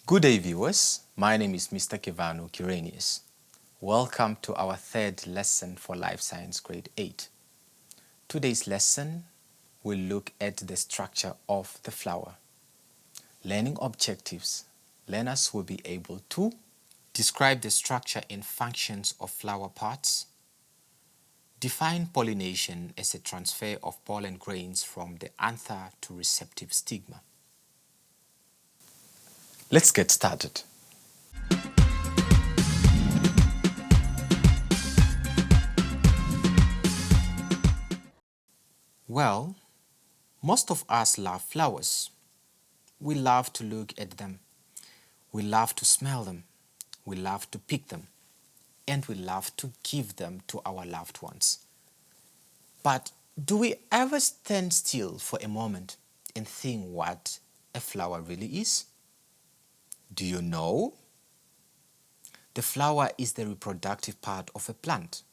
Good day, viewers. My name is Mr. Kevano Kirenius. Welcome to our third lesson for Life Science Grade 8. Today's lesson will look at the structure of the flower. Learning objectives. Learners will be able to describe the structure and functions of flower parts, define pollination as a transfer of pollen grains from the anther to receptive stigma. Let's get started. Well, most of us love flowers. We love to look at them. We love to smell them. We love to pick them. And we love to give them to our loved ones. But do we ever stand still for a moment and think what a flower really is? Do you know? The flower is the reproductive part of a plant.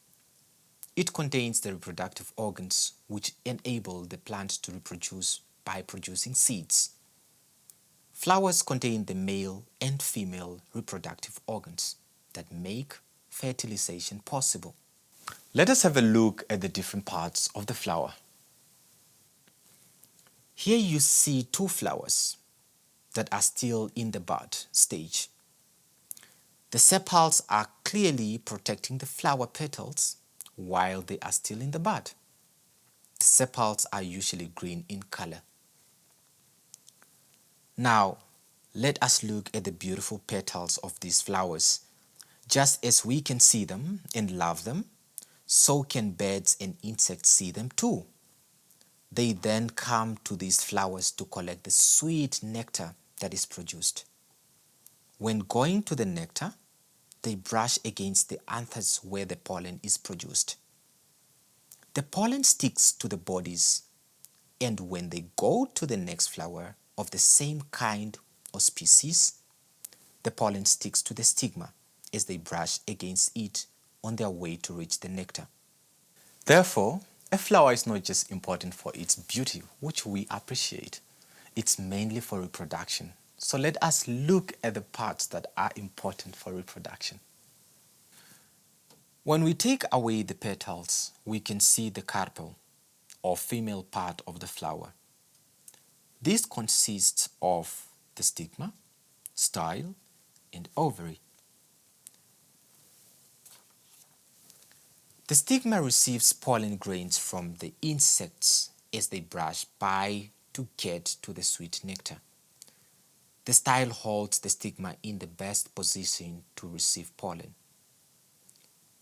It contains the reproductive organs which enable the plant to reproduce by producing seeds. Flowers contain the male and female reproductive organs that make fertilization possible. Let us have a look at the different parts of the flower. Here you see two flowers that are still in the bud stage. The sepals are clearly protecting the flower petals while they are still in the bud. The sepals are usually green in color. Now, let us look at the beautiful petals of these flowers. Just as we can see them and love them, so can birds and insects see them too. They then come to these flowers to collect the sweet nectar that is produced. When going to the nectar, they brush against the anthers where the pollen is produced. The pollen sticks to the bodies, and when they go to the next flower of the same kind or species, the pollen sticks to the stigma as they brush against it on their way to reach the nectar. Therefore, a flower is not just important for its beauty, which we appreciate. It's mainly for reproduction. So let us look at the parts that are important for reproduction. When we take away the petals, we can see the carpel, or female part of the flower. This consists of the stigma, style, and ovary. The stigma receives pollen grains from the insects as they brush by to get to the sweet nectar. The style holds the stigma in the best position to receive pollen.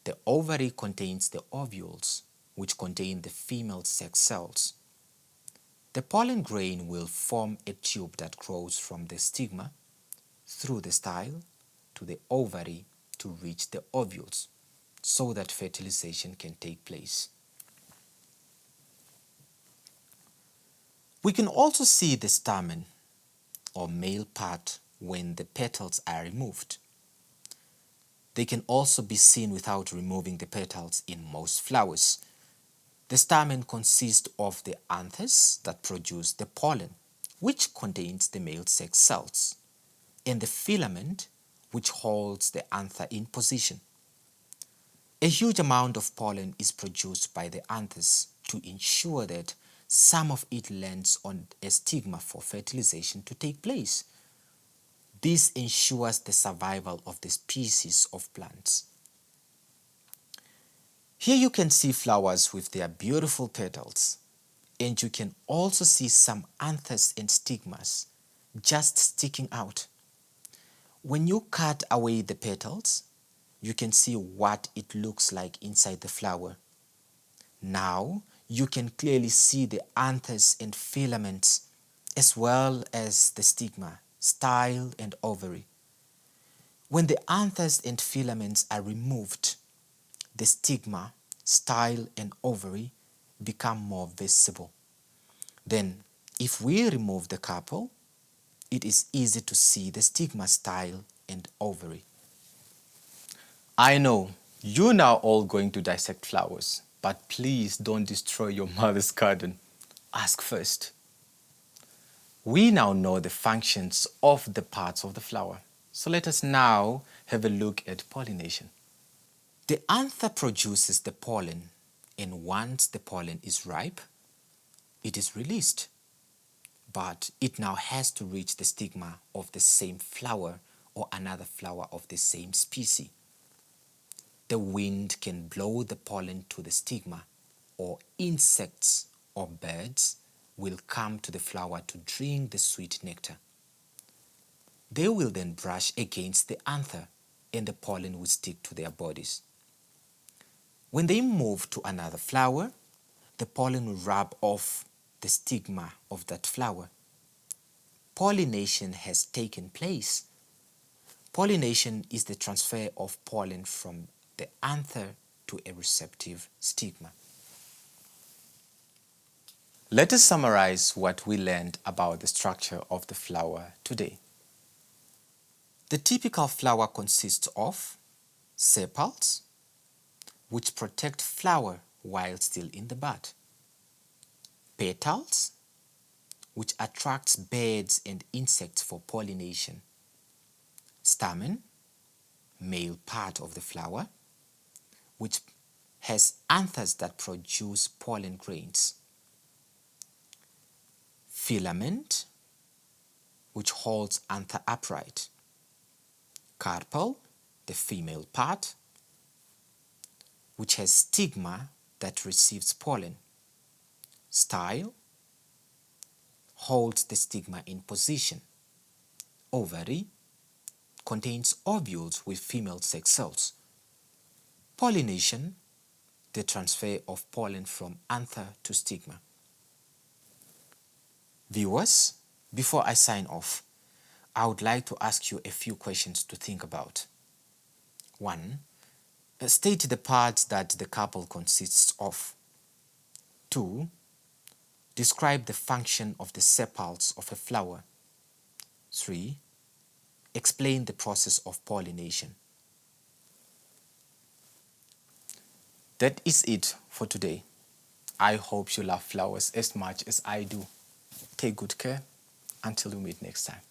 The ovary contains the ovules, which contain the female sex cells. The pollen grain will form a tube that grows from the stigma through the style to the ovary to reach the ovules, so that fertilization can take place. We can also see the stamen, or male part, when the petals are removed. They can also be seen without removing the petals in most flowers. The stamen consists of the anthers that produce the pollen, which contains the male sex cells, and the filament, which holds the anther in position. A huge amount of pollen is produced by the anthers to ensure that some of it lands on a stigma for fertilization to take place. This ensures the survival of the species of plants. Here you can see flowers with their beautiful petals, and you can also see some anthers and stigmas just sticking out. When you cut away the petals, you can see what it looks like inside the flower. Now you can clearly see the anthers and filaments as well as the stigma, style, and ovary. When the anthers and filaments are removed, the stigma, style, and ovary become more visible. Then, if we remove the carpel, it is easy to see the stigma, style, and ovary. I know you're now all going to dissect flowers, but please don't destroy your mother's garden. Ask first. We now know the functions of the parts of the flower. So let us now have a look at pollination. The anther produces the pollen, and once the pollen is ripe, it is released. But it now has to reach the stigma of the same flower or another flower of the same species. The wind can blow the pollen to the stigma, or insects or birds will come to the flower to drink the sweet nectar. They will then brush against the anther and the pollen will stick to their bodies. When they move to another flower, the pollen will rub off the stigma of that flower. Pollination has taken place. Pollination is the transfer of pollen from the anther to a receptive stigma. Let us summarize what we learned about the structure of the flower today. The typical flower consists of sepals, which protect flower while still in the bud, petals, which attracts birds and insects for pollination, stamen, male part of the flower, which has anthers that produce pollen grains, filament, which holds anther upright, carpel, the female part, which has stigma that receives pollen, style, holds the stigma in position, ovary, contains ovules with female sex cells, pollination, the transfer of pollen from anther to stigma. Viewers, before I sign off, I would like to ask you a few questions to think about. 1. State the parts that the carpel consists of. 2. Describe the function of the sepals of a flower. 3. Explain the process of pollination. That is it for today. I hope you love flowers as much as I do. Take good care. Until we meet next time.